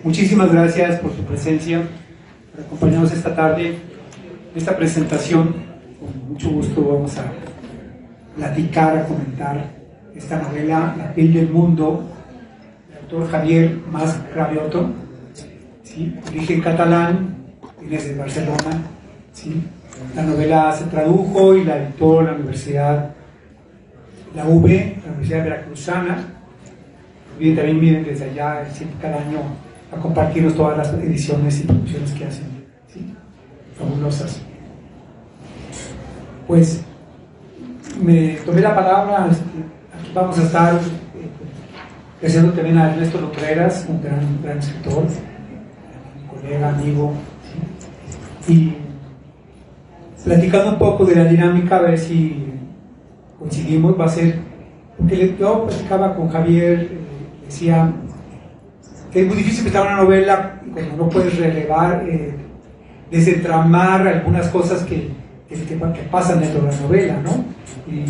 Muchísimas gracias por su presencia, por acompañarnos esta tarde en esta presentación. Con mucho gusto vamos a platicar, a comentar esta novela, La piel del mundo, del autor Javier Mas Cravioto, ¿sí? Origen catalán, viene de Barcelona, ¿sí? La novela se tradujo y la editó la Universidad, la Universidad Veracruzana, y también vienen desde allá, siempre cada año, a compartirnos todas las ediciones y producciones que hacen, ¿sí? Fabulosas. Pues me tomé la palabra, aquí vamos a estar agradeciendo también a Ernesto Lumbreras, un gran escritor, colega, amigo, ¿sí? Y platicando un poco de la dinámica, a ver si coincidimos. Va a ser, porque yo platicaba con Javier, decía que es muy difícil empezar una novela cuando no puedes relevar, desentramar algunas cosas que pasan dentro de la novela, ¿no? Y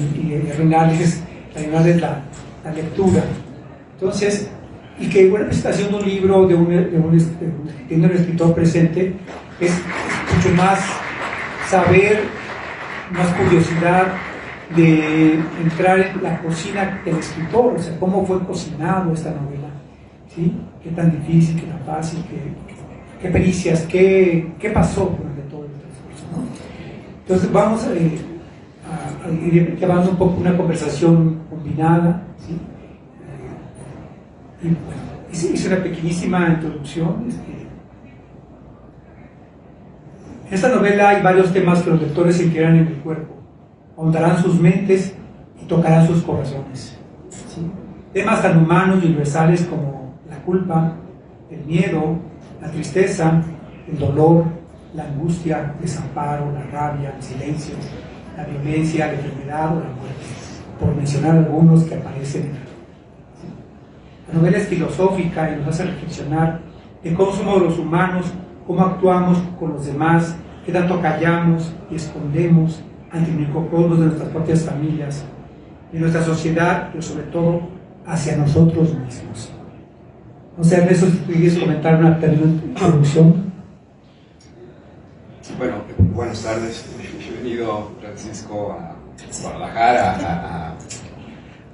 arruinarles la lectura. Entonces, y que una presentación de un libro, de un escritor presente, es mucho más saber, más curiosidad de entrar en la cocina del escritor, o sea, cómo fue cocinado esta novela, ¿sí? Qué tan difícil, qué tan fácil, qué pericias, qué pasó durante todo el transcurso, ¿no? Entonces vamos a ir llevando un poco una conversación combinada, ¿sí? Y bueno, hice una pequeñísima introducción. En esta novela hay varios temas que los lectores sentirán en el cuerpo, ahondarán sus mentes y tocarán sus corazones, ¿sí? Temas tan humanos y universales como la culpa, el miedo, la tristeza, el dolor, la angustia, el desamparo, la rabia, el silencio, la violencia, la enfermedad o la muerte, por mencionar algunos que aparecen en la... La novela es filosófica y nos hace reflexionar de cómo somos los humanos, cómo actuamos con los demás, qué tanto callamos y escondemos ante el microcosmos de nuestras propias familias, de nuestra sociedad, pero sobre todo hacia nosotros mismos. No sé, Ernesto, si quieres comentar una introducción. Bueno, buenas tardes. Bienvenido, Francisco, a Guadalajara,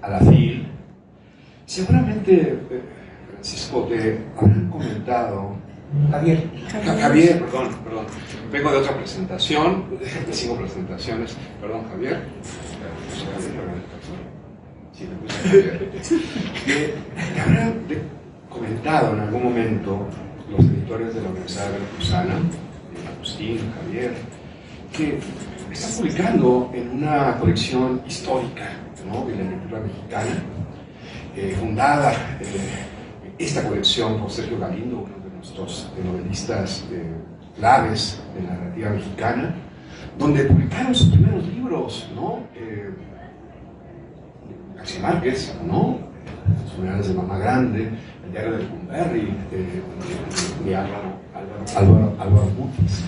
a la FIL. Seguramente, Francisco, te habrán comentado... Javier, perdón. Vengo de otra presentación, de 5 presentaciones. Perdón, Javier. Sí, me puse Javier. Te habrán comentado en algún momento los editores de la Universidad Veracruzana, Agustín, Javier, que están publicando en una colección histórica, ¿no?, de la literatura mexicana, fundada esta colección por Sergio Galindo, uno de nuestros novelistas claves de la narrativa mexicana, donde publicaron sus primeros libros, ¿no? García Márquez, ¿no? Las funerales de Mamá Grande, El diario de Lecumberri, de Álvaro Mutis.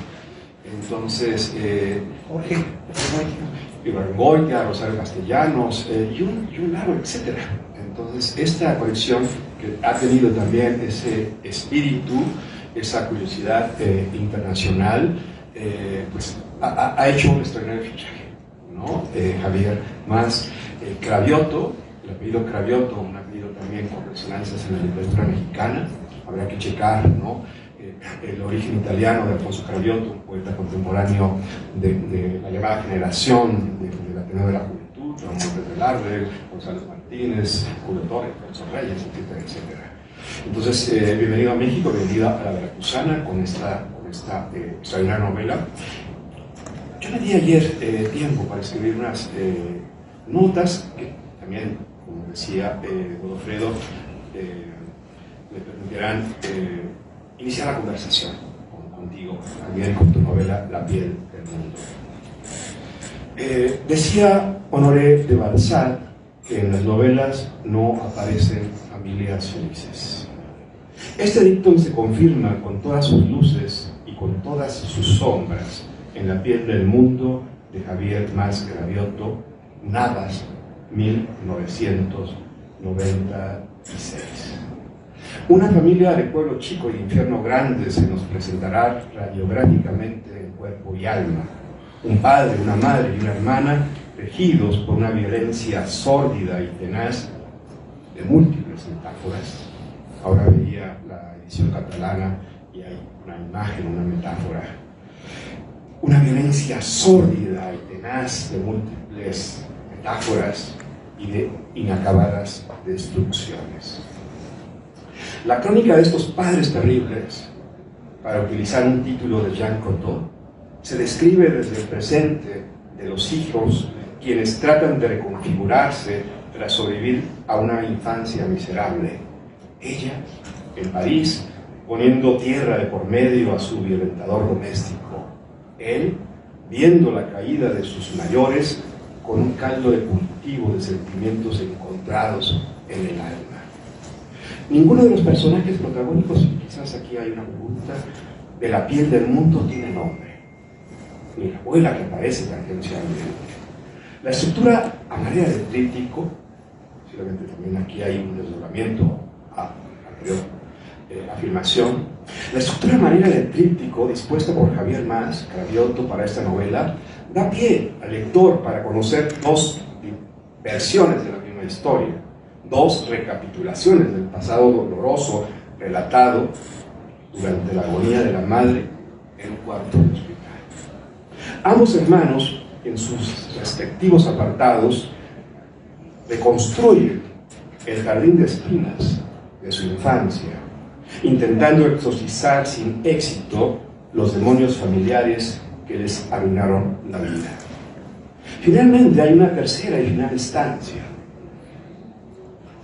Entonces, Jorge Ibargüengoitia, Rosario Castellanos, y un largo etcétera. Entonces, esta colección, que ha tenido también ese espíritu, esa curiosidad internacional, pues ha hecho un extraordinario fichaje, ¿no? Javier Mas Cravioto, el apellido Cravioto, un apellido también con resonancias en la literatura mexicana. Habrá que checar, ¿no?, el origen italiano de Alfonso Cravioto, un poeta contemporáneo de la llamada generación del Ateneo de la Juventud, Ramón López Velarde, González Martínez, Julio Torres, Alfonso Reyes, etcétera, etcétera. Entonces, bienvenido a México, bienvenida a la Veracruzana con esta extraordinaria novela. Yo me di ayer tiempo para escribir unas notas que también, como decía Godofredo, me permitirán iniciar la conversación contigo, también con tu novela La piel del mundo. Decía Honoré de Balzac que en las novelas no aparecen familias felices. Este dictum se confirma con todas sus luces y con todas sus sombras en La piel del mundo de Javier Mas Cravioto, Navas, 1996. Una familia de pueblo chico y infierno grande se nos presentará radiográficamente en cuerpo y alma. Un padre, una madre y una hermana regidos por una violencia sórdida y tenaz de múltiples metáforas. Ahora veía la edición catalana y hay una imagen, una metáfora. Una violencia sórdida y tenaz de múltiples metáforas y de inacabadas destrucciones. La crónica de estos padres terribles, para utilizar un título de Jean Cocteau, se describe desde el presente de los hijos quienes tratan de reconfigurarse tras sobrevivir a una infancia miserable. Ella, en París, poniendo tierra de por medio a su violentador doméstico. Él, viendo la caída de sus mayores con un caldo de cultivo de sentimientos encontrados en el alma. Ninguno de los personajes protagónicos, quizás aquí hay una pregunta, de La piel del mundo tiene nombre, ni la abuela que aparece tangencialmente. La estructura a manera de tríptico, posiblemente también aquí hay un desdoblamiento a anterior afirmación, la estructura a manera de tríptico dispuesta por Javier Mas Cravioto para esta novela da pie al lector para conocer dos versiones de la misma historia, dos recapitulaciones del pasado doloroso relatado durante la agonía de la madre en un cuarto de hospital. Ambos hermanos, en sus respectivos apartados, reconstruyen el jardín de espinas de su infancia, intentando exorcizar sin éxito los demonios familiares que les arruinaron la vida. Finalmente hay una tercera y final instancia,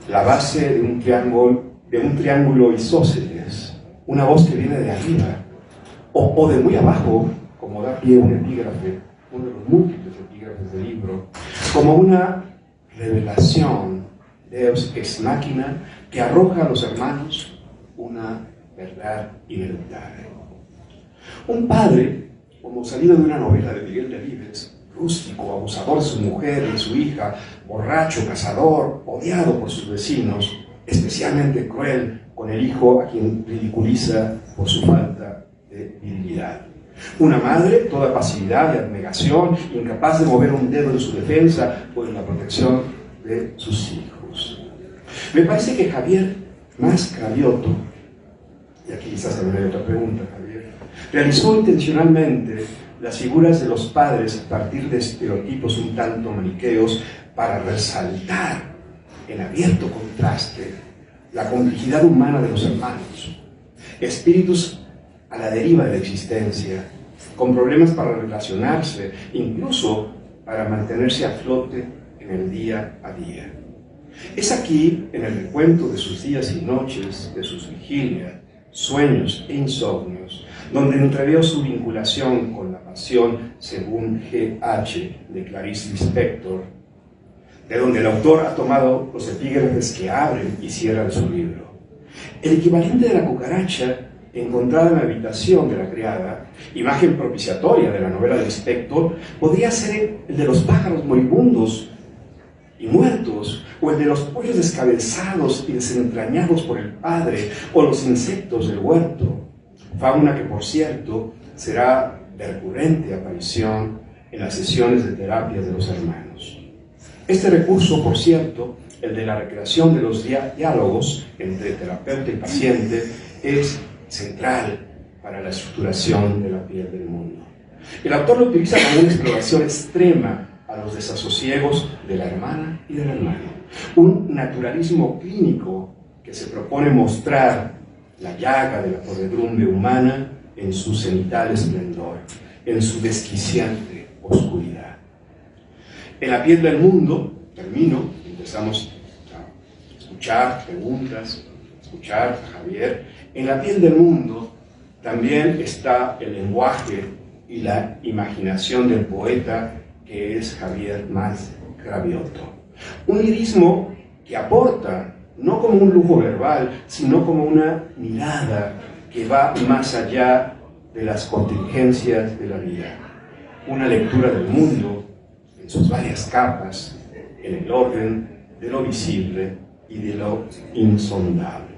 la base de un triángulo isósceles, una voz que viene de arriba o de muy abajo, como da pie un epígrafe, uno de los múltiples epígrafes del libro, como una revelación Deus ex machina que arroja a los hermanos una verdad ineluctable. Un padre, como salido de una novela de Miguel Delibes, rústico, abusador de su mujer y su hija, borracho, cazador, odiado por sus vecinos, especialmente cruel con el hijo a quien ridiculiza por su falta de virilidad. Una madre, toda pasividad y abnegación, incapaz de mover un dedo en su defensa o en la protección de sus hijos. Me parece que Javier Mas Cravioto, y aquí quizás también hay otra pregunta, Javier, realizó intencionalmente las figuras de los padres a partir de estereotipos un tanto maniqueos para resaltar en abierto contraste la complejidad humana de los hermanos, espíritus a la deriva de la existencia, con problemas para relacionarse, incluso para mantenerse a flote en el día a día. Es aquí, en el recuento de sus días y noches, de sus vigilias, sueños e insomnios, donde entreveo su vinculación con la pasión según G.H. de Clarice Lispector, de donde el autor ha tomado los epígrafes que abren y cierran su libro. El equivalente de la cucaracha encontrada en la habitación de la criada, imagen propiciatoria de la novela de Lispector, podría ser el de los pájaros moribundos y muertos, o el de los pollos descabezados y desentrañados por el padre, o los insectos del huerto, fauna que, por cierto, será de recurrente aparición en las sesiones de terapias de los hermanos. Este recurso, por cierto, el de la recreación de los diálogos entre terapeuta y paciente, es central para la estructuración de la piel del mundo. El autor lo utiliza como una exploración extrema a los desasosiegos de la hermana y del hermano, un naturalismo clínico que se propone mostrar la llaga de la podredumbre humana en su cenital esplendor, en su desquiciante oscuridad. En la piel del mundo, termino, empezamos a escuchar preguntas, escuchar a Javier. En la piel del mundo también está el lenguaje y la imaginación del poeta que es Javier Mas Cravioto. Un lirismo que aporta, no como un lujo verbal, sino como una mirada que va más allá de las contingencias de la vida. Una lectura del mundo en sus varias capas, en el orden de lo visible y de lo insondable.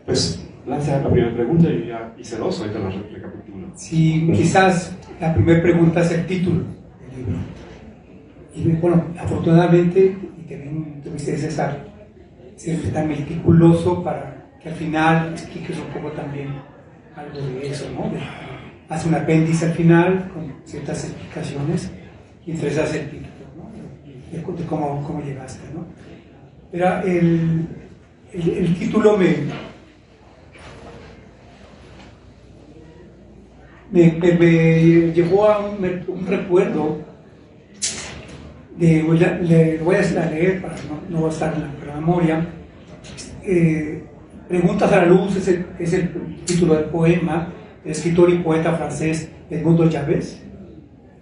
Pues lanza la primera pregunta y ya hice dos, ahorita la recapitulo. Sí, quizás la primera pregunta es el título del libro. Y bueno, afortunadamente, y también tuviste César, ser tan meticuloso para que al final expliques un poco también algo de eso, ¿no? Hace un apéndice al final con ciertas explicaciones y entre esas el título, ¿no? De cómo llegaste, ¿no? Pero el título me llevó a un recuerdo le voy a leer para no estar en la memoria. Preguntas a la luz es el título del poema del escritor y poeta francés Edmundo Javés,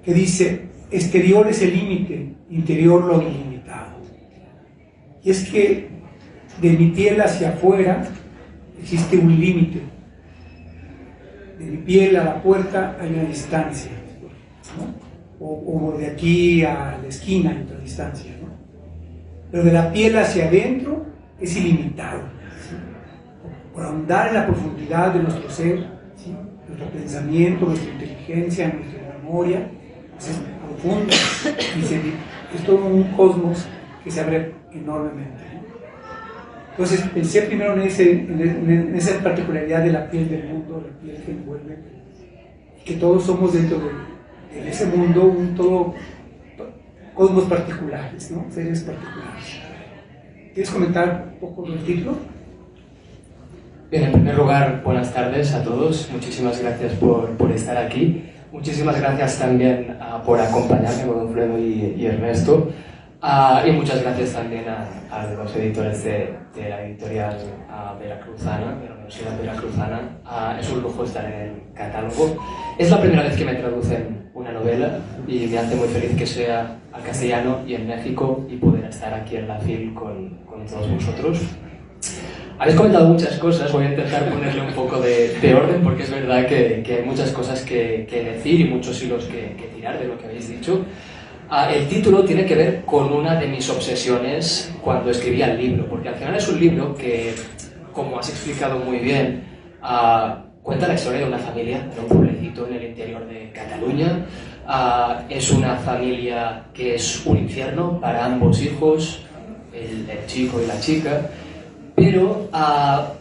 que dice: exterior es el límite, interior lo ilimitado. Y es que de mi piel hacia afuera existe un límite, de mi piel a la puerta hay una distancia, ¿no? O de aquí a la esquina hay otra distancia, ¿no? Pero de la piel hacia adentro es ilimitado, ¿sí? Por ahondar en la profundidad de nuestro ser, ¿sí? Nuestro pensamiento, nuestra inteligencia, nuestra memoria, pues es profundo y es todo un cosmos que se abre enormemente, ¿no? Entonces pensé primero en esa particularidad de la piel del mundo, la piel que envuelve, que todos somos dentro de en ese mundo un todo cosmos particulares, ¿no? Seres particulares. ¿Quieres comentar un poco del título? Bien, en primer lugar, buenas tardes a todos. Muchísimas gracias por estar aquí. Muchísimas gracias también por acompañarme con Alfredo y Ernesto. Y muchas gracias también a los editores de la editorial veracruzana, de la Universidad Veracruzana. Es un lujo estar en el catálogo. Es la primera vez que me traducen una novela y me hace muy feliz que sea al castellano y en México y poder estar aquí en la FIL con todos vosotros. Habéis comentado muchas cosas, voy a intentar ponerle un poco de orden porque es verdad que hay muchas cosas que decir y muchos hilos que tirar de lo que habéis dicho. El título tiene que ver con una de mis obsesiones cuando escribía el libro, porque al final es un libro que, como has explicado muy bien, cuenta la historia de una familia de un pueblecito en el interior de Cataluña. Es una familia que es un infierno para ambos hijos, el chico y la chica, pero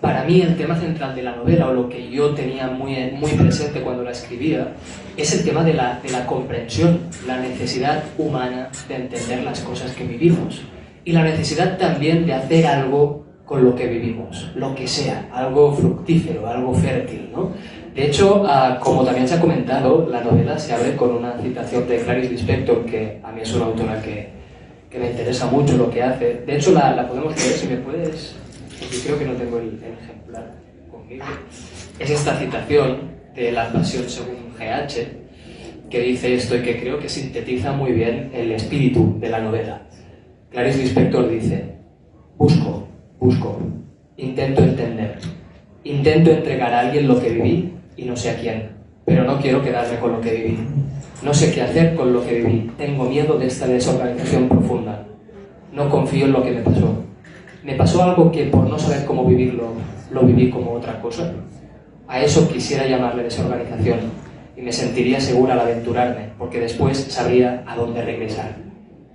para mí el tema central de la novela, o lo que yo tenía muy presente cuando la escribía, es el tema de la comprensión, la necesidad humana de entender las cosas que vivimos y la necesidad también de hacer algo con lo que vivimos, lo que sea, algo fructífero, algo fértil, ¿no? De hecho, como también se ha comentado, la novela se abre con una citación de Clarice Lispector, que a mí es una autora que me interesa mucho lo que hace. De hecho, la podemos leer, si me puedes, porque creo que no tengo el ejemplar conmigo. Es esta citación de La Pasión según GH, que dice esto y que creo que sintetiza muy bien el espíritu de la novela. Clarice Lispector dice: busco, intento entender, intento entregar a alguien lo que viví y no sé a quién, pero no quiero quedarme con lo que viví. No sé qué hacer con lo que viví, tengo miedo de esta desorganización profunda, no confío en lo que me pasó. Me pasó algo que por no saber cómo vivirlo, lo viví como otra cosa. A eso quisiera llamarle desorganización y me sentiría segura al aventurarme, porque después sabría a dónde regresar,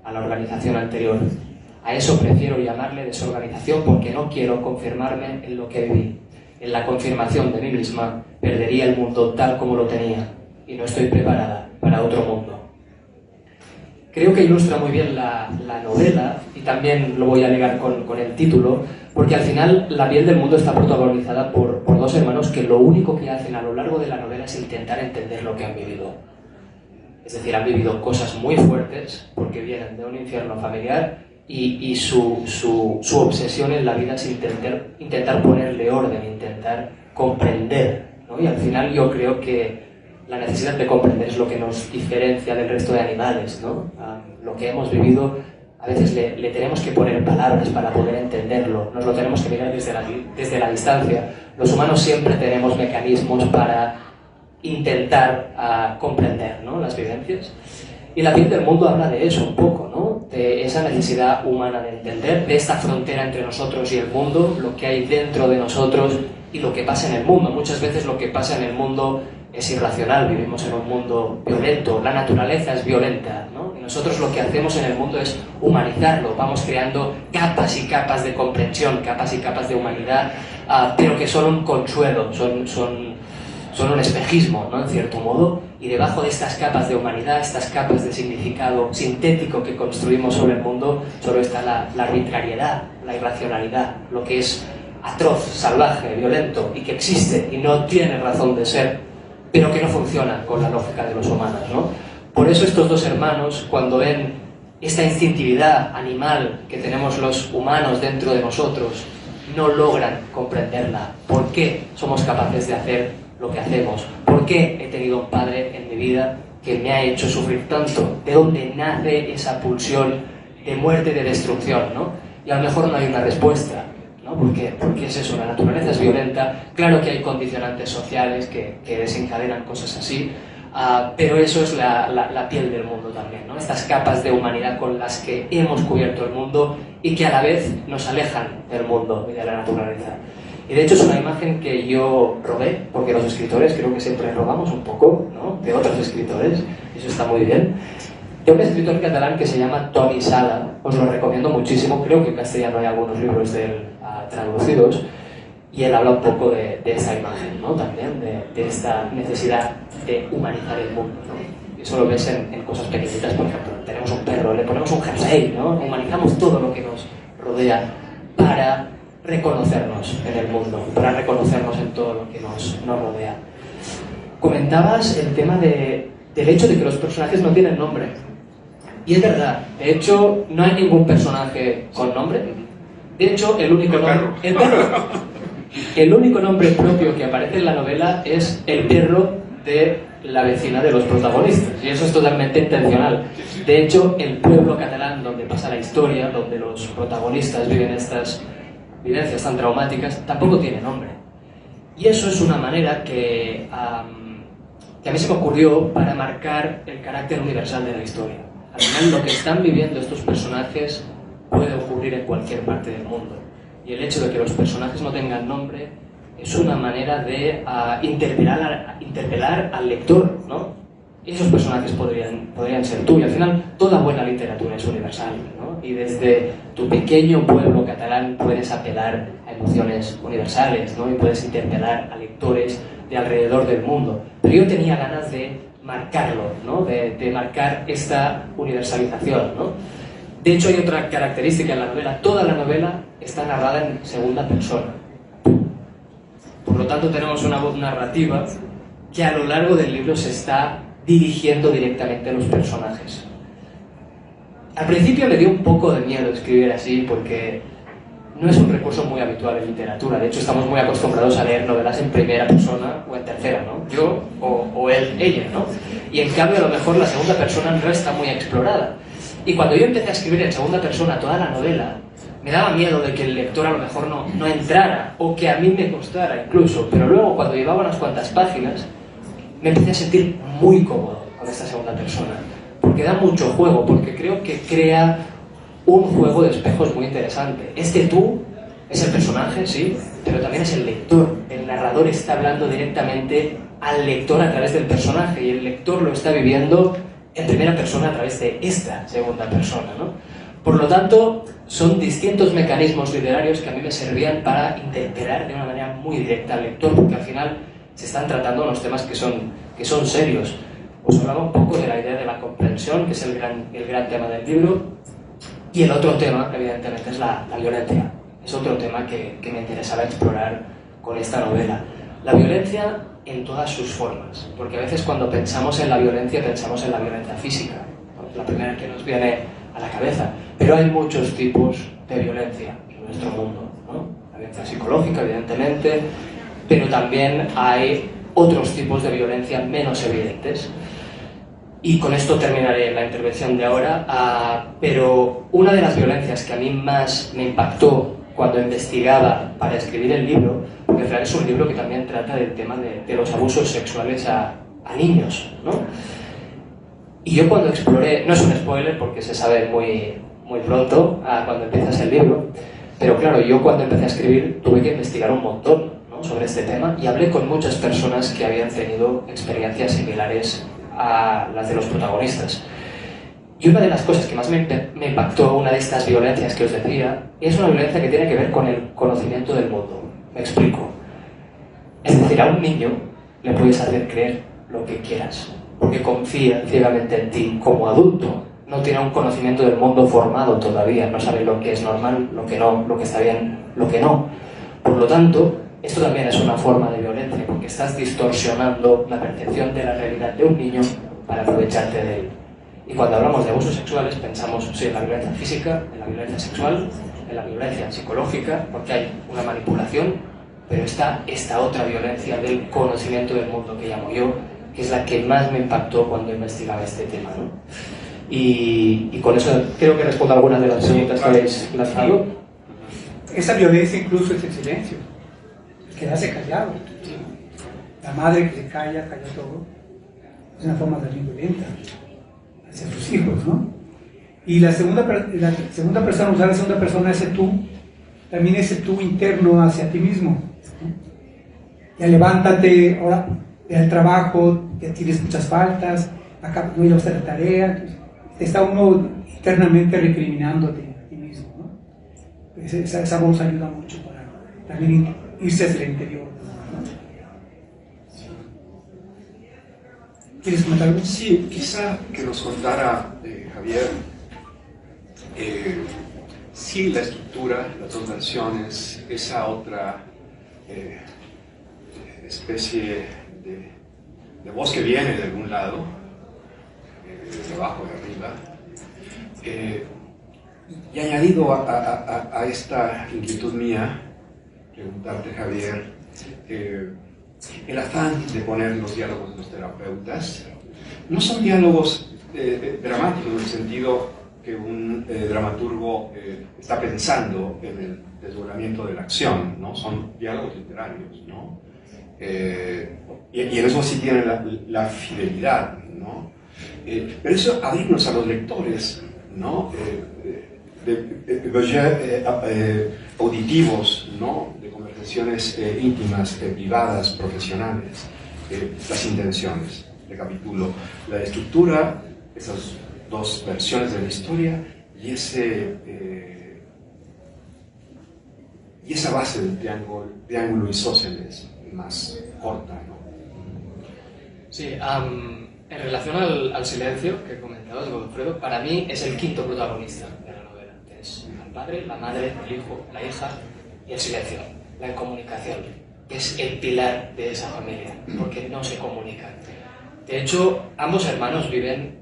a la organización anterior. A eso prefiero llamarle desorganización porque no quiero confirmarme en lo que viví. En la confirmación de mí misma perdería el mundo tal como lo tenía y no estoy preparada para otro mundo. Creo que ilustra muy bien la novela y también lo voy a ligar con el título, porque al final La piel del mundo está protagonizada por dos hermanos que lo único que hacen a lo largo de la novela es intentar entender lo que han vivido. Es decir, han vivido cosas muy fuertes porque vienen de un infierno familiar y su obsesión en la vida es intentar ponerle orden, intentar comprender, ¿no? Y al final yo creo que la necesidad de comprender es lo que nos diferencia del resto de animales, ¿no? Lo que hemos vivido a veces le tenemos que poner palabras para poder entenderlo, nos lo tenemos que mirar desde la distancia. Los humanos siempre tenemos mecanismos para intentar comprender, ¿no?, las vivencias. Y La piel del mundo habla de eso un poco, ¿no?, de esa necesidad humana de entender, de esta frontera entre nosotros y el mundo, lo que hay dentro de nosotros y lo que pasa en el mundo. Muchas veces lo que pasa en el mundo es irracional, vivimos en un mundo violento, la naturaleza es violenta, ¿no? Y nosotros lo que hacemos en el mundo es humanizarlo, vamos creando capas y capas de comprensión, capas y capas de humanidad, pero que son un consuelo, son un espejismo, ¿no? En cierto modo, y debajo de estas capas de humanidad, estas capas de significado sintético que construimos sobre el mundo, solo está la arbitrariedad, la irracionalidad, lo que es atroz, salvaje, violento, y que existe y no tiene razón de ser, pero que no funciona con la lógica de los humanos, ¿no? Por eso estos dos hermanos, cuando ven esta instintividad animal que tenemos los humanos dentro de nosotros, no logran comprenderla. ¿Por qué somos capaces de hacer lo que hacemos? ¿Por qué he tenido un padre en mi vida que me ha hecho sufrir tanto? ¿De dónde nace esa pulsión de muerte, de destrucción, ¿no? Y a lo mejor no hay una respuesta, ¿no? ¿Por qué? Porque es eso, la naturaleza es violenta. Claro que hay condicionantes sociales que desencadenan cosas así, pero eso es la piel del mundo también, ¿no? Estas capas de humanidad con las que hemos cubierto el mundo y que a la vez nos alejan del mundo y de la naturaleza. Y de hecho es una imagen que yo robé, porque los escritores creo que siempre robamos un poco, ¿no? De otros escritores, y eso está muy bien. De un escritor catalán que se llama Toni Sala, os lo recomiendo muchísimo, creo que en castellano hay algunos libros de él traducidos, y él habla un poco de esta imagen, ¿no? También de esta necesidad de humanizar el mundo, ¿no? Y eso lo ves en cosas pequeñitas, por ejemplo, tenemos un perro, le ponemos un jersey, ¿no? Humanizamos todo lo que nos rodea para reconocernos en el mundo, para reconocernos en todo lo que nos rodea. Comentabas el tema del hecho de que los personajes no tienen nombre. Y es verdad, de hecho no hay ningún personaje con nombre. De hecho, el único nombre propio que aparece en la novela es el perro de la vecina de los protagonistas, y eso es totalmente intencional. De hecho, el pueblo catalán donde pasa la historia, donde los protagonistas viven estas vivencias tan traumáticas, tampoco tiene nombre. Y eso es una manera que a mí se me ocurrió para marcar el carácter universal de la historia. Al final, lo que están viviendo estos personajes puede ocurrir en cualquier parte del mundo. Y el hecho de que los personajes no tengan nombre es una manera de interpelar al lector, ¿no? Esos personajes podrían ser tú, y al final toda buena literatura es universal, ¿no? Y desde tu pequeño pueblo catalán puedes apelar a emociones universales, ¿no? Y puedes interpelar a lectores de alrededor del mundo. Pero yo tenía ganas de marcarlo, ¿no? De marcar esta universalización, ¿no? De hecho, hay otra característica en la novela. Toda la novela está narrada en segunda persona. Por lo tanto, tenemos una voz narrativa que a lo largo del libro se está dirigiendo directamente a los personajes. Al principio me dio un poco de miedo escribir así, porque no es un recurso muy habitual en literatura. De hecho, estamos muy acostumbrados a leer novelas en primera persona o en tercera, ¿no? Yo o él, ella, ¿no? Y en cambio, a lo mejor la segunda persona no está muy explorada. Y cuando yo empecé a escribir en segunda persona toda la novela, me daba miedo de que el lector a lo mejor no entrara, o que a mí me costara incluso. Pero luego, cuando llevaba unas cuantas páginas, me empecé a sentir muy cómodo con esta segunda persona, porque da mucho juego, porque creo que crea un juego de espejos muy interesante. Este tú es el personaje, sí, pero también es el lector. El narrador está hablando directamente al lector a través del personaje, y el lector lo está viviendo en primera persona a través de esta segunda persona, ¿no? Por lo tanto, son distintos mecanismos literarios que a mí me servían para interpelar de una manera muy directa al lector, porque al final se están tratando unos temas que son serios. Os hablaba un poco de la idea de la comprensión, que es el gran tema del libro, y el otro tema, evidentemente, es la violencia. Es otro tema que me interesaba explorar con esta novela. La violencia en todas sus formas, porque a veces cuando pensamos en la violencia física, ¿no? Es la primera que nos viene a la cabeza, pero hay muchos tipos de violencia en nuestro mundo, ¿no? La violencia psicológica, evidentemente, pero también hay otros tipos de violencia menos evidentes. Y con esto terminaré la intervención de ahora, pero una de las violencias que a mí más me impactó cuando investigaba para escribir el libro, porque al final es un libro que también trata del tema de los abusos sexuales a niños, ¿no? Y yo cuando exploré, no es un spoiler porque se sabe muy pronto cuando empiezas el libro, pero claro, yo cuando empecé a escribir tuve que investigar un montón, ¿no? ¿no?, sobre este tema, y hablé con muchas personas que habían tenido experiencias similares a las de los protagonistas. Y una de las cosas que más me impactó, una de estas violencias que os decía, es una violencia que tiene que ver con el conocimiento del mundo. Me explico. Es decir, a un niño le puedes hacer creer lo que quieras, porque confía ciegamente en ti como adulto. No tiene un conocimiento del mundo formado todavía, no sabe lo que es normal, lo que no, lo que está bien, lo que no. Por lo tanto, esto también es una forma de violencia, porque estás distorsionando la percepción de la realidad de un niño para aprovecharte de él. Y cuando hablamos de abusos sexuales pensamos sí, en la violencia física, en la violencia sexual, en la violencia psicológica, porque hay una manipulación, pero está esta otra violencia del conocimiento del mundo que llamo yo, que es la que más me impactó cuando investigaba este tema, ¿no? Y con eso creo que respondo a algunas de las preguntas que habéis lanzado. Esa violencia incluso es el silencio, el quedarse callado. La madre que se calla todo, es una forma también violenta hacia sus hijos, ¿no? Y la segunda persona, usar la segunda persona, ese tú, también ese tú interno hacia ti mismo, ¿no? Ya levántate, ahora ve al trabajo, ya tienes muchas faltas, acá no llevaste la tarea, está uno internamente recriminándote a ti mismo, ¿no? Pues esa voz ayuda mucho para también irse hacia el interior, ¿no? ¿Quieres comentar algo? Sí, quizá que nos contara Javier, sí, la estructura, las dos versiones, esa otra especie de voz que viene de algún lado, desde abajo, de arriba, y añadido a esta inquietud mía, preguntarte, Javier, el afán de poner los diálogos de los terapeutas no son diálogos dramáticos en el sentido que un dramaturgo está pensando en el desdoblamiento de la acción, ¿no? Son diálogos literarios, ¿no? Y en eso sí tiene la fidelidad, ¿no? Pero eso abrirnos a los lectores, ¿no? Auditivos, ¿no? De conversaciones íntimas, privadas, profesionales, las intenciones. Recapitulo, la estructura, esas dos versiones de la historia y esa base del triángulo isósceles más corta, ¿no? Sí, en relación al silencio que comentabas, Godofredo, para mí es el quinto protagonista de la novela. Es el padre, la madre, el hijo, la hija y el silencio, la incomunicación, que es el pilar de esa familia, porque no se comunican. De hecho, ambos hermanos viven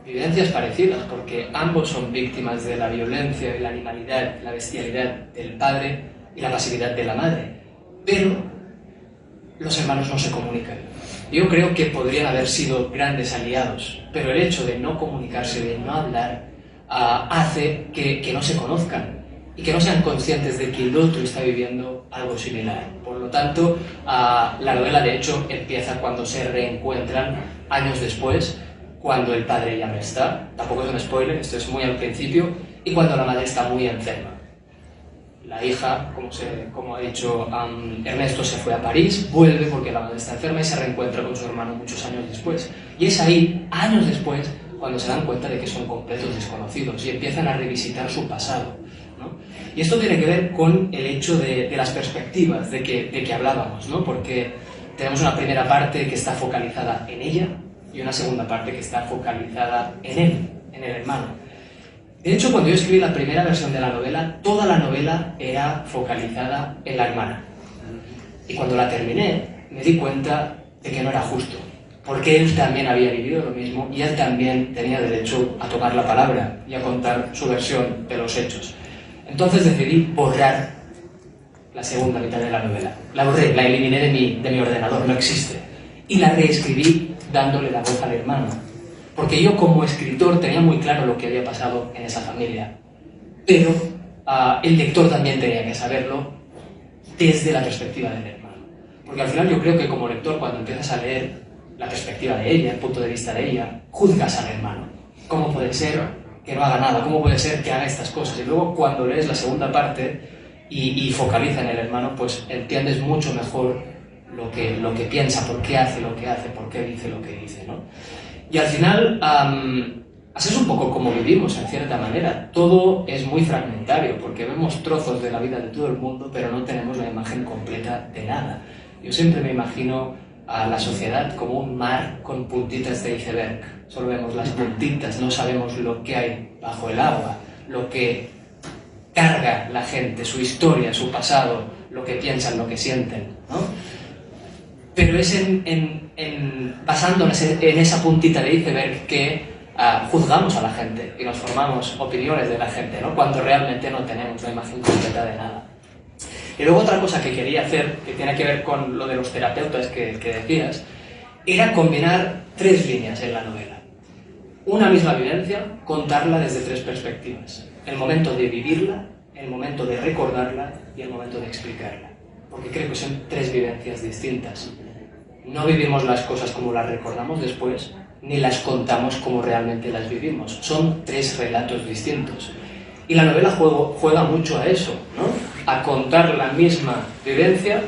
vivencias parecidas, porque ambos son víctimas de la violencia y la animalidad, la bestialidad del padre y la pasividad de la madre. Pero los hermanos no se comunican. Yo creo que podrían haber sido grandes aliados, pero el hecho de no comunicarse, de no hablar, hace que no se conozcan y que no sean conscientes de que el otro está viviendo algo similar. Por lo tanto, la novela de hecho empieza cuando se reencuentran años después, cuando el padre ya no está, tampoco es un spoiler, esto es muy al principio, y cuando la madre está muy enferma. La hija, como ha dicho Ernesto, se fue a París, vuelve porque la madre está enferma y se reencuentra con su hermano muchos años después. Y es ahí, años después, cuando se dan cuenta de que son completos desconocidos y empiezan a revisitar su pasado, ¿no? Y esto tiene que ver con el hecho de las perspectivas de que hablábamos, ¿no? Porque tenemos una primera parte que está focalizada en ella y una segunda parte que está focalizada en él, en el hermano. De hecho, cuando yo escribí la primera versión de la novela, toda la novela era focalizada en la hermana. Y cuando la terminé, me di cuenta de que no era justo, porque él también había vivido lo mismo y él también tenía derecho a tomar la palabra y a contar su versión de los hechos. Entonces decidí borrar la segunda mitad de la novela. La borré, la eliminé de mi ordenador, no existe. Y la reescribí dándole la voz al hermano. Porque yo como escritor tenía muy claro lo que había pasado en esa familia. Pero el lector también tenía que saberlo desde la perspectiva del hermano. Porque al final yo creo que como lector, cuando empiezas a leer la perspectiva de ella, el punto de vista de ella, juzgas al hermano. ¿Cómo puede ser que no haga nada? ¿Cómo puede ser que haga estas cosas? Y luego cuando lees la segunda parte, y focaliza en el hermano, pues entiendes mucho mejor lo que piensa, por qué hace lo que hace, por qué dice lo que dice, ¿no? Y al final, así es un poco como vivimos, en cierta manera. Todo es muy fragmentario, porque vemos trozos de la vida de todo el mundo, pero no tenemos la imagen completa de nada. Yo siempre me imagino a la sociedad como un mar con puntitas de iceberg. Solo vemos las puntitas, no sabemos lo que hay bajo el agua, lo que carga la gente, su historia, su pasado, lo que piensan, lo que sienten, ¿no? Pero es basándonos en esa puntita de iceberg que juzgamos a la gente y nos formamos opiniones de la gente, ¿no? Cuando realmente no tenemos la imagen completa de nada. Y luego otra cosa que quería hacer, que tiene que ver con lo de los terapeutas que decías, era combinar 3 líneas en la novela. Una misma vivencia, contarla desde 3 perspectivas. El momento de vivirla, el momento de recordarla y el momento de explicarla. Porque creo que son 3 vivencias distintas. No vivimos las cosas como las recordamos después, ni las contamos como realmente las vivimos. Son 3 relatos distintos. Y la novela juega mucho a eso, ¿no? A contar la misma vivencia,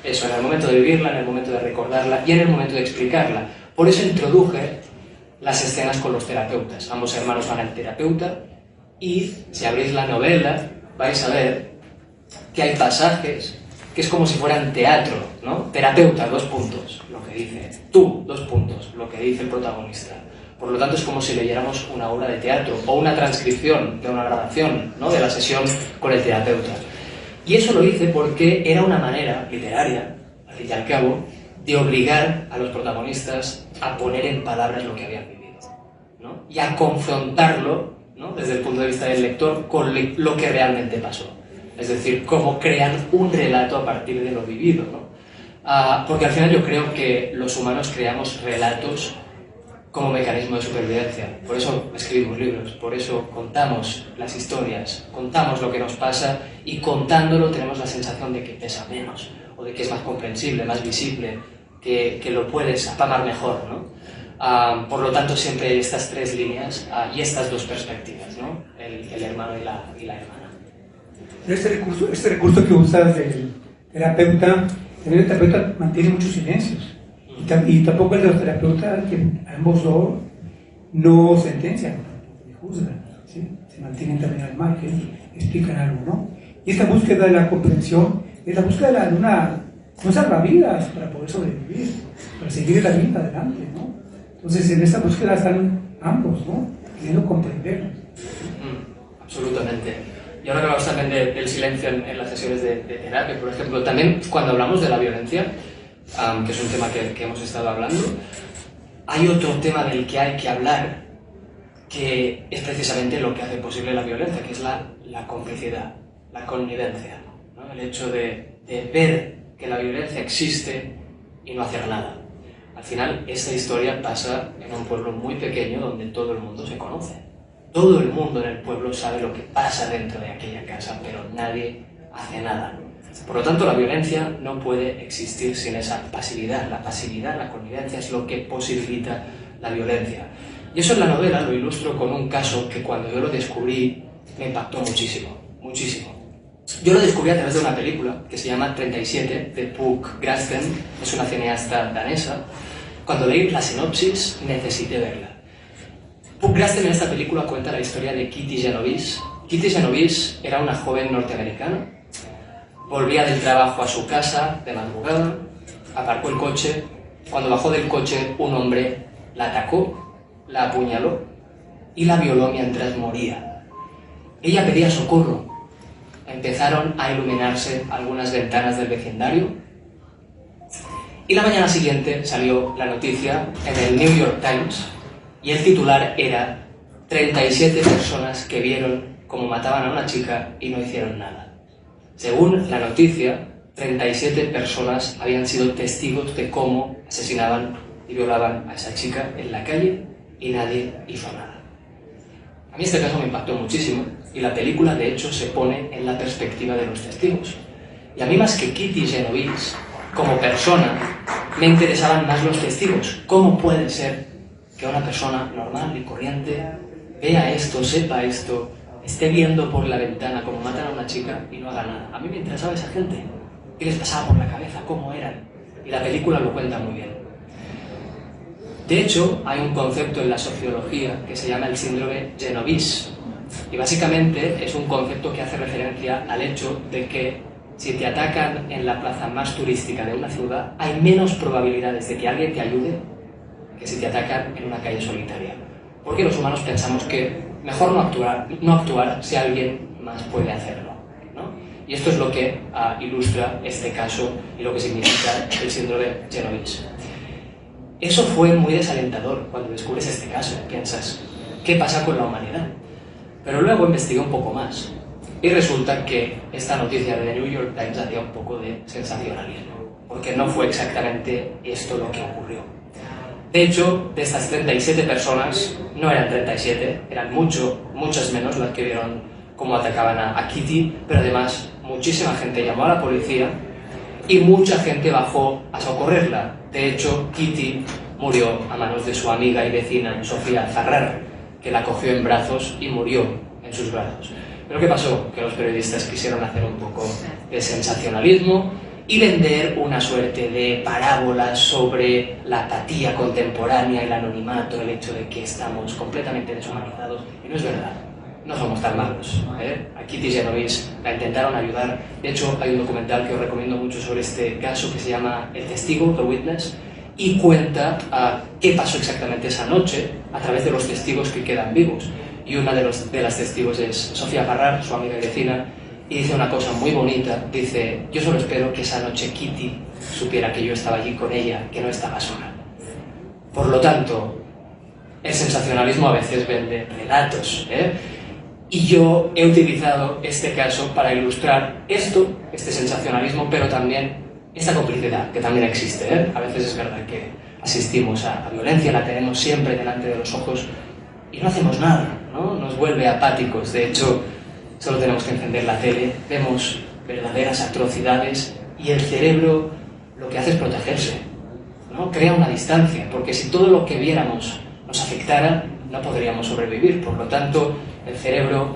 eso, en el momento de vivirla, en el momento de recordarla y en el momento de explicarla. Por eso introduje las escenas con los terapeutas. Ambos hermanos van al terapeuta y si abrís la novela vais a ver que hay pasajes que es como si fueran teatro, ¿no? Terapeuta, 2 puntos, lo que dice. Tú, 2 puntos, lo que dice el protagonista. Por lo tanto, es como si leyéramos una obra de teatro o una transcripción de una grabación, ¿no? De la sesión con el terapeuta. Y eso lo hice porque era una manera literaria, al fin y al cabo, de obligar a los protagonistas a poner en palabras lo que habían vivido, ¿no? Y a confrontarlo, ¿no? Desde el punto de vista del lector con lo que realmente pasó. Es decir, cómo crean un relato a partir de lo vivido, ¿no? Porque al final yo creo que los humanos creamos relatos como mecanismo de supervivencia. Por eso escribimos libros, por eso contamos las historias, contamos lo que nos pasa y contándolo tenemos la sensación de que pesa menos o de que es más comprensible, más visible, que lo puedes apamar mejor, ¿no? Por lo tanto, siempre hay estas 3 líneas y estas 2 perspectivas, ¿no? El hermano y la hermana. Este recurso que usas del terapeuta, también el terapeuta mantiene muchos silencios. Y tampoco el de los terapeutas, que ambos dos no sentencian, ni juzgan, ¿sí? Se mantienen también al margen, explican algo, ¿no? Y esta búsqueda de la comprensión es la búsqueda de un salvavidas para poder sobrevivir, para seguir la vida adelante, ¿no? Entonces, en esta búsqueda están ambos, ¿no? Queriendo comprender. Absolutamente. Y ahora que hablamos también del silencio en las sesiones de terapia, por ejemplo, también cuando hablamos de la violencia, que es un tema que hemos estado hablando, hay otro tema del que hay que hablar, que es precisamente lo que hace posible la violencia, que es la complicidad, la connivencia, ¿no? El hecho de ver que la violencia existe y no hacer nada. Al final, esta historia pasa en un pueblo muy pequeño donde todo el mundo se conoce. Todo el mundo en el pueblo sabe lo que pasa dentro de aquella casa, pero nadie hace nada. Por lo tanto, la violencia no puede existir sin esa pasividad. La pasividad, la connivencia, es lo que posibilita la violencia. Y eso en la novela lo ilustro con un caso que cuando yo lo descubrí me impactó muchísimo, muchísimo. Yo lo descubrí a través de una película que se llama 37, de Puk Grasten, es una cineasta danesa. Cuando leí la sinopsis, necesité verla. Puk Grasten en esta película cuenta la historia de Kitty Genovese. Kitty Genovese era una joven norteamericana. Volvía del trabajo a su casa de madrugada, aparcó el coche. Cuando bajó del coche, un hombre la atacó, la apuñaló y la violó mientras moría. Ella pedía socorro. Empezaron a iluminarse algunas ventanas del vecindario y la mañana siguiente salió la noticia en el New York Times y el titular era 37 personas que vieron cómo mataban a una chica y no hicieron nada. Según la noticia, 37 personas habían sido testigos de cómo asesinaban y violaban a esa chica en la calle y nadie hizo nada. A mí este caso me impactó muchísimo y la película de hecho se pone en la perspectiva de los testigos. Y a mí más que Kitty Genovese, como persona, me interesaban más los testigos. ¿Cómo puede ser que una persona normal y corriente vea esto, sepa esto esté viendo por la ventana cómo matan a una chica y no haga nada. A mí me interesaba esa gente. ¿Qué les pasaba por la cabeza? ¿Cómo eran? Y la película lo cuenta muy bien. De hecho, hay un concepto en la sociología que se llama el síndrome Genovese. Y básicamente es un concepto que hace referencia al hecho de que si te atacan en la plaza más turística de una ciudad, hay menos probabilidades de que alguien te ayude que si te atacan en una calle solitaria. Porque los humanos pensamos que mejor no actuar si alguien más puede hacerlo, ¿no? Y esto es lo que ilustra este caso y lo que significa el síndrome Genovese. Eso fue muy desalentador cuando descubres este caso. Piensas, ¿qué pasa con la humanidad? Pero luego investigué un poco más y resulta que esta noticia de The New York Times hacía un poco de sensacionalismo, porque no fue exactamente esto lo que ocurrió. De hecho, de estas 37 personas, no eran 37, eran muchas menos las que vieron cómo atacaban a Kitty, pero además muchísima gente llamó a la policía y mucha gente bajó a socorrerla. De hecho, Kitty murió a manos de su amiga y vecina Sofía Farrar, que la cogió en brazos y murió en sus brazos. Pero ¿qué pasó? Que los periodistas quisieron hacer un poco de sensacionalismo y vender una suerte de parábolas sobre la apatía contemporánea, el anonimato, el hecho de que estamos completamente deshumanizados. Y no es verdad, no somos tan malos, ¿eh? A Kitty Genovese la intentaron ayudar. De hecho, hay un documental que os recomiendo mucho sobre este caso que se llama El Testigo, The Witness, y cuenta qué pasó exactamente esa noche a través de los testigos que quedan vivos. Y una de las testigos es Sofía Farrar, su amiga y vecina, y dice una cosa muy bonita. Dice, yo solo espero que esa noche Kitty supiera que yo estaba allí con ella, que no estaba sola. Por lo tanto, el sensacionalismo a veces vende relatos, ¿eh? Y yo he utilizado este caso para ilustrar esto, este sensacionalismo, pero también esta complicidad que también existe, ¿eh? A veces es verdad que asistimos a violencia, la tenemos siempre delante de los ojos y no hacemos nada, ¿no? Nos vuelve apáticos. De hecho, solo tenemos que encender la tele, vemos verdaderas atrocidades y el cerebro lo que hace es protegerse, ¿no? Crea una distancia, porque si todo lo que viéramos nos afectara, no podríamos sobrevivir. Por lo tanto, el cerebro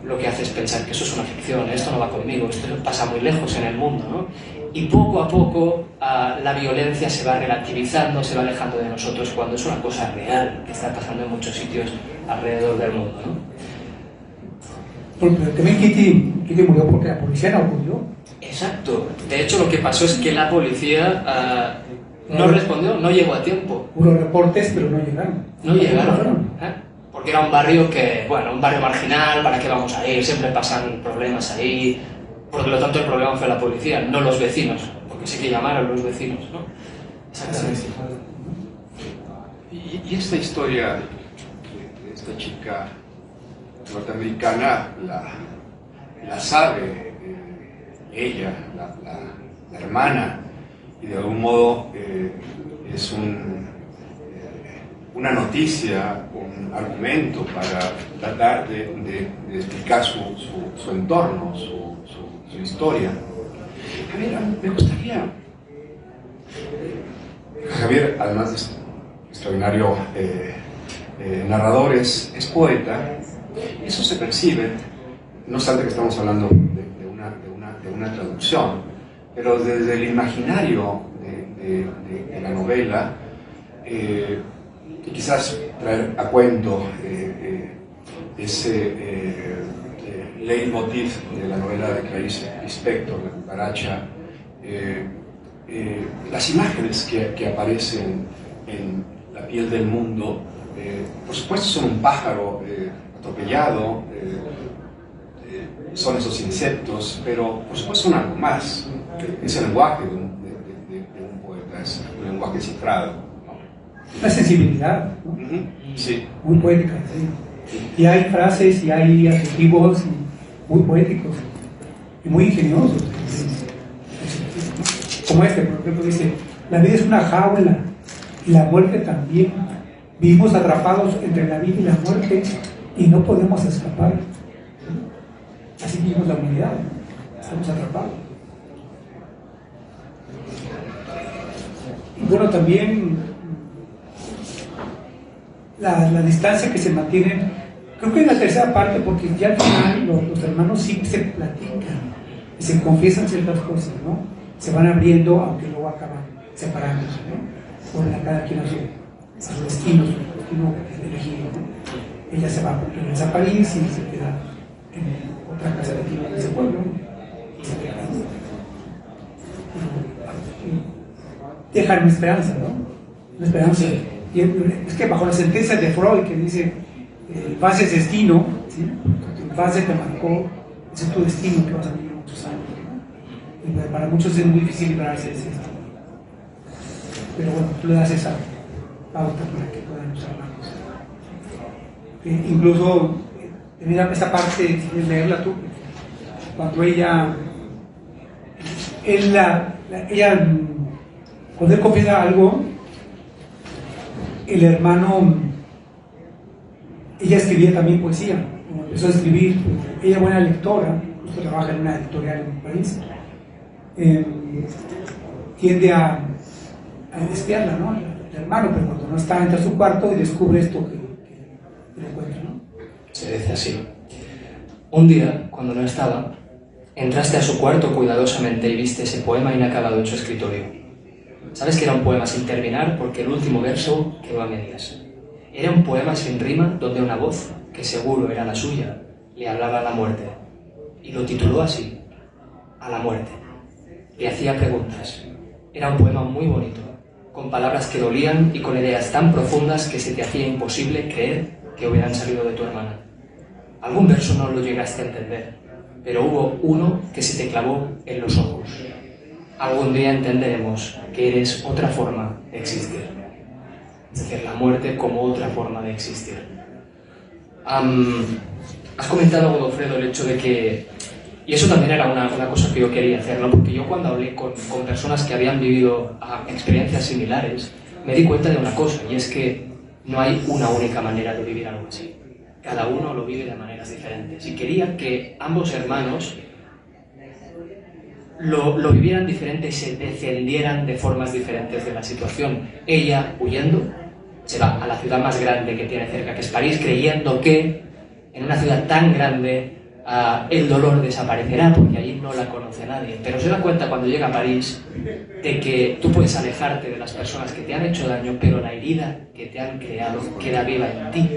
lo que hace es pensar que eso es una ficción, esto no va conmigo, esto pasa muy lejos en el mundo, ¿no? Y poco a poco la violencia se va relativizando, se va alejando de nosotros cuando es una cosa real que está pasando en muchos sitios alrededor del mundo, ¿no? Pero también Kitty murió porque la policía no acudió. Exacto. De hecho, lo que pasó es que la policía no respondió, no llegó a tiempo. Hubo reportes, pero no llegaron. No llegaron. Porque era un barrio que, bueno, un barrio marginal, ¿para qué vamos a ir? Siempre pasan problemas ahí. Por lo tanto, el problema fue la policía, no los vecinos, porque sí que llamaron los vecinos, ¿no? Exactamente. Y esta historia de esta chica norteamericana la sabe ella, la hermana, y de algún modo es una noticia, un argumento para tratar de explicar su entorno, su historia. Javier, me gustaría... Javier, además de extraordinario narrador, es poeta. Eso se percibe, no obstante que estamos hablando de una traducción, pero desde el imaginario de la novela, y quizás traer a cuento ese leitmotiv de la novela de Clarice Lispector, La cucaracha, las imágenes que aparecen en La piel del mundo, por supuesto son un pájaro atropellado, son esos insectos, pero por supuesto son algo más. Es el lenguaje de un poeta, es un lenguaje cifrado, ¿no? Una sensibilidad, ¿no? Sí. Muy poética, sí. Y hay frases y hay adjetivos muy poéticos y muy ingeniosos. Como este, por ejemplo, dice: la vida es una jaula y la muerte también. Vivimos atrapados entre la vida y la muerte y no podemos escapar. Así vivimos la humanidad, ¿no? Estamos atrapados. Y bueno, también la distancia que se mantiene creo que hay una tercera parte, porque ya al final los hermanos sí se platican, se confiesan ciertas cosas, ¿no? Se van abriendo, aunque luego acaban separándose, ¿no? Ponen a cada quien a su destino, elegido, ¿no? Ella se va a París y se queda en otra casa de ese pueblo, ¿no? Y se queda ahí. Dejar una esperanza, ¿no? Una esperanza. Y es que bajo la sentencia de Freud, que dice, base es destino, ¿sí? Tu base te marcó, ese es tu destino que vas a vivir muchos años, ¿no? Y para muchos es muy difícil librarse de ese destino. Pero bueno, tú le das esa pauta para que puedan los hermanos. Incluso, mira esta parte, si quieres leerla tú, cuando ella cuando él confiesa algo, el hermano, ella escribía también poesía, empezó a escribir, ella buena lectora, justo trabaja en una editorial en París, tiende a espiarla, ¿no? El hermano, pero cuando no está, entra a su cuarto y descubre esto que le encuentra, ¿no? Se dice así: un día, cuando no estaba, entraste a su cuarto cuidadosamente y viste ese poema inacabado en su escritorio. Sabes que era un poema sin terminar porque el último verso quedó a medias. Era un poema sin rima donde una voz, que seguro era la suya, le hablaba a la muerte. Y lo tituló así: A la muerte. Le hacía preguntas. Era un poema muy bonito, con palabras que dolían y con ideas tan profundas que se te hacía imposible creer que hubieran salido de tu hermana. Algún verso no lo llegaste a entender, pero hubo uno que se te clavó en los ojos. Algún día entenderemos que eres otra forma de existir. Es decir, la muerte como otra forma de existir. Has comentado, Godofredo, el hecho de que... Y eso también era una cosa que yo quería hacer, ¿no? Porque yo cuando hablé con personas que habían vivido experiencias similares, me di cuenta de una cosa, y es que no hay una única manera de vivir algo así. Cada uno lo vive de maneras diferentes. Y quería que ambos hermanos lo vivieran diferente y se defendieran de formas diferentes de la situación. Ella, huyendo, se va a la ciudad más grande que tiene cerca, que es París, creyendo que en una ciudad tan grande el dolor desaparecerá, porque allí no la conoce nadie. Pero se da cuenta cuando llega a París de que tú puedes alejarte de las personas que te han hecho daño, pero la herida que te han creado queda viva en ti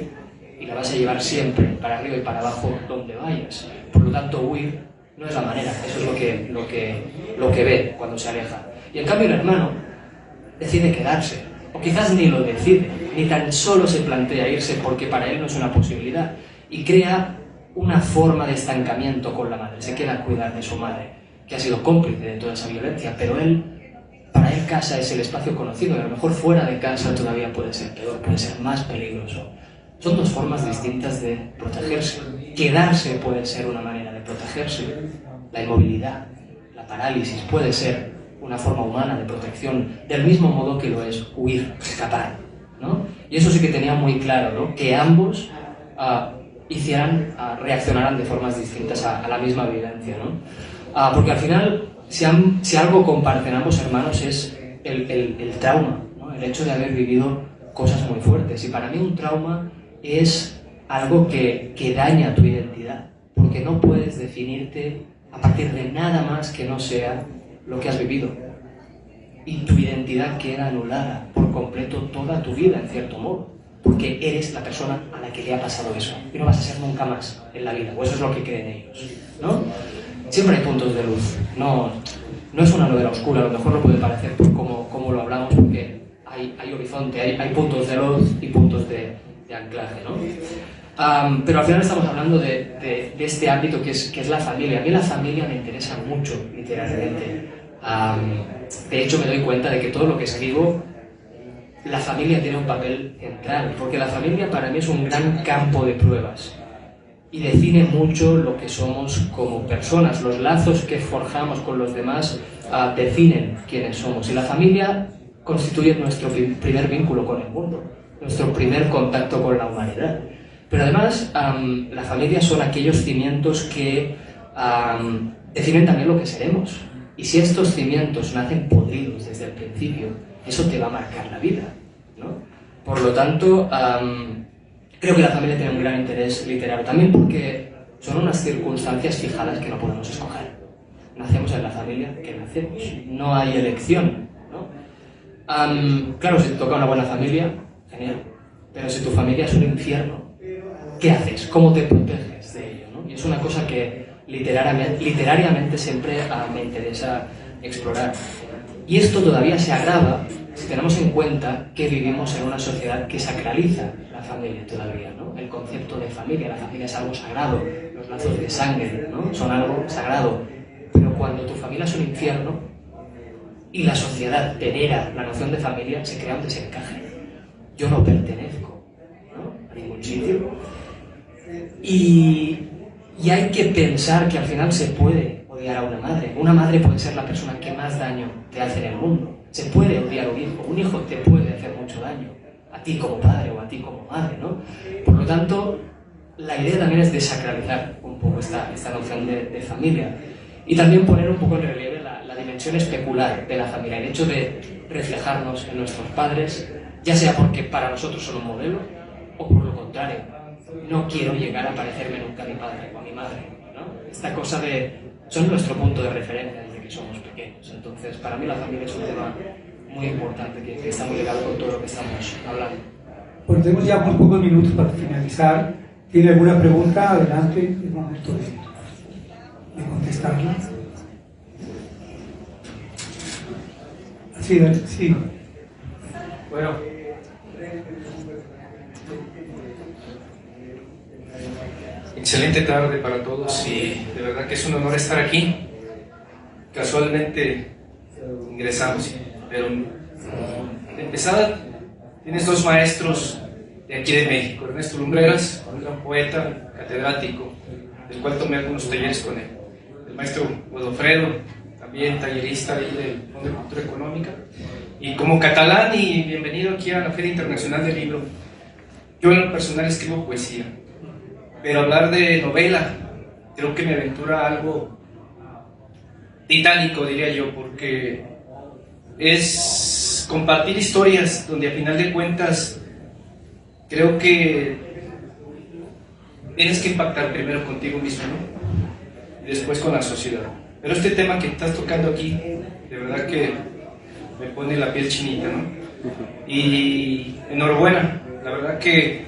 y la vas a llevar siempre para arriba y para abajo donde vayas. Por lo tanto, huir no es la manera. Eso es lo que ve cuando se aleja. Y en cambio el hermano decide quedarse, o quizás ni lo decide, ni tan solo se plantea irse porque para él no es una posibilidad, y crea una forma de estancamiento con la madre. Se queda a cuidar de su madre, que ha sido cómplice de toda esa violencia, pero para él casa es el espacio conocido, y a lo mejor fuera de casa todavía puede ser peor, puede ser más peligroso. Son dos formas distintas de protegerse. Quedarse puede ser una manera de protegerse. La inmovilidad, la parálisis puede ser una forma humana de protección, del mismo modo que lo es huir, escapar, ¿no? Y eso sí que tenía muy claro, ¿no? Que ambos reaccionaran de formas distintas a la misma vivencia, ¿no? Porque al final, si algo comparten ambos hermanos es el trauma, ¿no? El hecho de haber vivido cosas muy fuertes. Y para mí un trauma es algo que daña tu identidad, porque no puedes definirte a partir de nada más que no sea lo que has vivido. Y tu identidad queda anulada por completo toda tu vida, en cierto modo, porque eres la persona a la que le ha pasado eso y no vas a ser nunca más en la vida, o eso es lo que creen ellos, ¿no? Siempre hay puntos de luz, no es una novela oscura, a lo mejor no puede parecer por cómo lo hablamos, porque hay horizonte, hay puntos de luz y puntos de anclaje, ¿no? Pero al final estamos hablando de este ámbito que es la familia. A mí la familia me interesa mucho, literalmente. De hecho, me doy cuenta de que todo lo que escribo, la familia tiene un papel central, porque la familia para mí es un gran campo de pruebas y define mucho lo que somos como personas. Los lazos que forjamos con los demás definen quiénes somos, y la familia constituye nuestro primer vínculo con el mundo, nuestro primer contacto con la humanidad. Pero además, la familia son aquellos cimientos que definen también lo que seremos. Y si estos cimientos nacen podridos desde el principio, eso te va a marcar la vida, ¿no? Por lo tanto, Creo que la familia tiene un gran interés literario, también porque son unas circunstancias fijadas que no podemos escoger. Nacemos en la familia que nacemos, no hay elección, ¿no? Claro, si te toca una buena familia, genial, pero si tu familia es un infierno, ¿qué haces? ¿Cómo te proteges de ello, ¿no? Y es una cosa que literariamente siempre me interesa explorar. Y esto todavía se agrava si tenemos en cuenta que vivimos en una sociedad que sacraliza la familia todavía, ¿no? El concepto de familia, la familia es algo sagrado, los lazos de sangre, ¿no? Son algo sagrado. Pero cuando tu familia es un infierno y la sociedad venera la noción de familia, se crea un desencaje. Yo no pertenezco, ¿no?, a ningún sitio. Y hay que pensar que al final se puede odiar a una madre. Una madre puede ser la persona que más daño te hace en el mundo. Se puede odiar a un hijo te puede hacer mucho daño, a ti como padre o a ti como madre, ¿no? Por lo tanto, la idea también es desacralizar un poco esta noción de familia y también poner un poco en relieve la dimensión especular de la familia, el hecho de reflejarnos en nuestros padres, ya sea porque para nosotros son un modelo o por lo contrario, no quiero llegar a parecerme nunca a mi padre o a mi madre, ¿no? Esta cosa de son nuestro punto de referencia desde que somos pequeños. Entonces, para mí la familia es un tema muy importante que está muy ligado con todo lo que estamos hablando. Bueno, tenemos ya muy pocos minutos para finalizar. ¿Tiene alguna pregunta? Adelante, es momento de contestarla. Sí, sí. Bueno, excelente tarde para todos y de verdad que es un honor estar aquí. Casualmente ingresamos, pero de empezada tienes dos maestros de aquí de México, Ernesto Lumbreras, un gran poeta, catedrático, del cual tomé algunos talleres con él. El maestro Godofredo, también tallerista ahí del Fondo de Cultura Económica. Y como catalán y bienvenido aquí a la Feria Internacional del Libro. Yo en lo personal escribo poesía, pero hablar de novela creo que me aventura algo titánico, diría yo, porque es compartir historias donde a final de cuentas creo que tienes que impactar primero contigo mismo, ¿no?, y después con la sociedad. Pero este tema que estás tocando aquí, de verdad que me pone la piel chinita, ¿no? Y enhorabuena, la verdad que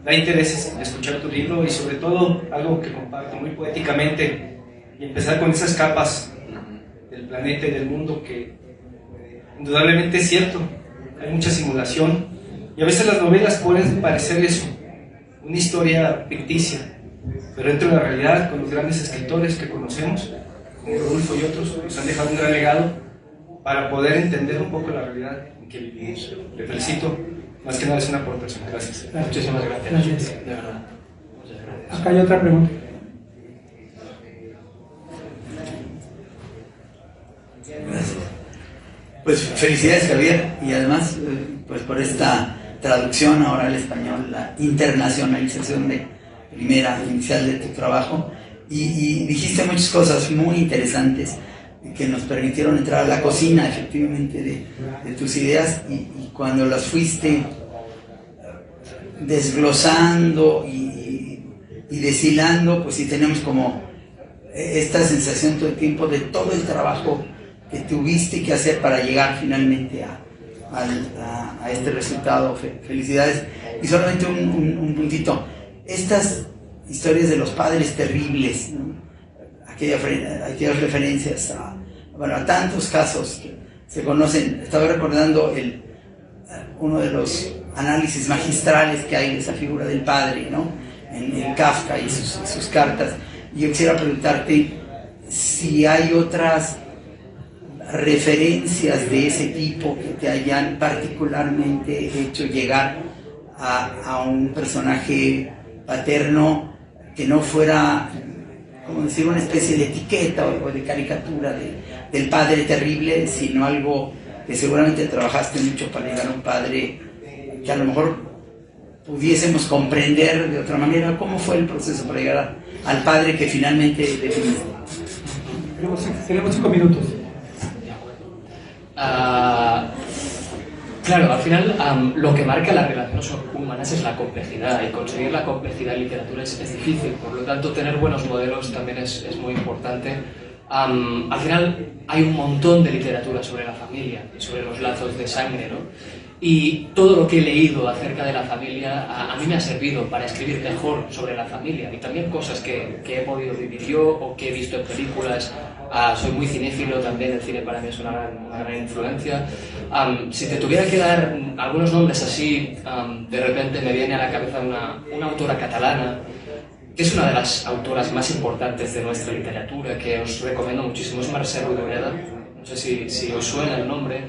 da interés escuchar tu libro y sobre todo algo que comparto muy poéticamente y empezar con esas capas del planeta y del mundo que indudablemente es cierto, hay mucha simulación y a veces las novelas pueden parecer eso, una historia ficticia, pero dentro de la realidad con los grandes escritores que conocemos, como Rodolfo y otros, nos han dejado un gran legado para poder entender un poco la realidad en que vivimos. Le felicito, más que nada es una aportación. Gracias. Muchísimas gracias. Gracias. De verdad. Muchas gracias. Acá hay otra pregunta. Gracias. Pues felicidades, Javier, y además pues por esta traducción ahora al español, la internacionalización de primera inicial de tu trabajo, y dijiste muchas cosas muy interesantes que nos permitieron entrar a la cocina efectivamente de tus ideas, y cuando las fuiste desglosando y deshilando, pues sí tenemos como esta sensación todo el tiempo de todo el trabajo que tuviste que hacer para llegar finalmente a este resultado. Felicidades. Y solamente un puntito, estas historias de los padres terribles, ¿no?, aquellas referencias a tantos casos que se conocen. Estaba recordando uno de los análisis magistrales que hay de esa figura del padre, ¿no?, en Kafka y sus cartas. Y yo quisiera preguntarte si hay otras referencias de ese tipo que te hayan particularmente hecho llegar a un personaje paterno que no fuera, como decir, una especie de etiqueta o de caricatura del padre terrible, sino algo que seguramente trabajaste mucho para llegar a un padre que a lo mejor pudiésemos comprender de otra manera. ¿Cómo fue el proceso para llegar al padre que finalmente definiste? Tenemos 5 minutos. Claro, al final lo que marca las relaciones humanas es la complejidad, y conseguir la complejidad en literatura es difícil, por lo tanto tener buenos modelos también es muy importante. Al final hay un montón de literatura sobre la familia y sobre los lazos de sangre, ¿no? Y todo lo que he leído acerca de la familia a mí me ha servido para escribir mejor sobre la familia, y también cosas que he podido vivir yo o que he visto en películas. Soy muy cinéfilo también, el cine para mí es una gran influencia. Si te tuviera que dar algunos nombres así, de repente me viene a la cabeza una autora catalana, que es una de las autoras más importantes de nuestra literatura, que os recomiendo muchísimo, es Mercè Rodoreda. No sé si os suena el nombre.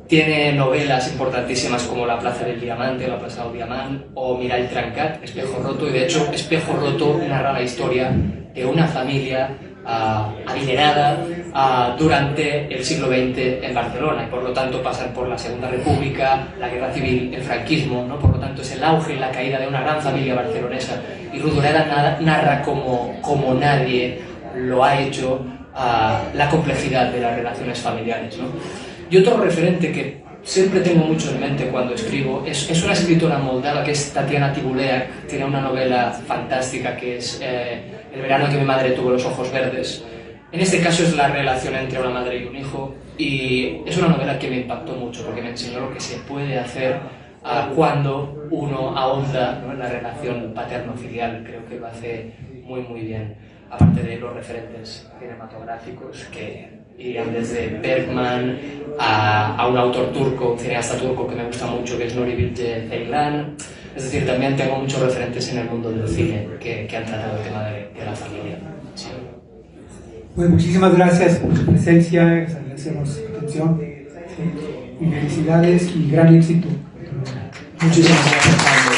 Tiene novelas importantísimas como La plaza del diamante, La plaza del diamant, o Mirall trencat, Espejo roto, y de hecho Espejo roto narra la historia de una familia adinerada durante el siglo XX en Barcelona, y por lo tanto pasan por la Segunda República, la Guerra Civil, el franquismo, ¿no? Por lo tanto es el auge y la caída de una gran familia barcelonesa, y Rodoreda narra como nadie lo ha hecho la complejidad de las relaciones familiares, ¿no? Y otro referente que siempre tengo mucho en mente cuando escribo es una escritora moldava que es Tatiana Tibuleac. Tiene una novela fantástica que es El verano en que mi madre tuvo los ojos verdes. En este caso es la relación entre una madre y un hijo, y es una novela que me impactó mucho porque me enseñó lo que se puede hacer cuando uno ahonda, ¿no?, en la relación paterno-filial. Creo que lo hace muy bien, aparte de los referentes cinematográficos que irían desde Bergman a un autor turco, un cineasta turco que me gusta mucho, que es Nuri Bilge Ceylan. Es decir, también tengo muchos referentes en el mundo del cine que han tratado el tema de la familia. Sí. Pues muchísimas gracias por su presencia, les agradecemos su atención, y felicidades y gran éxito. Muchísimas gracias.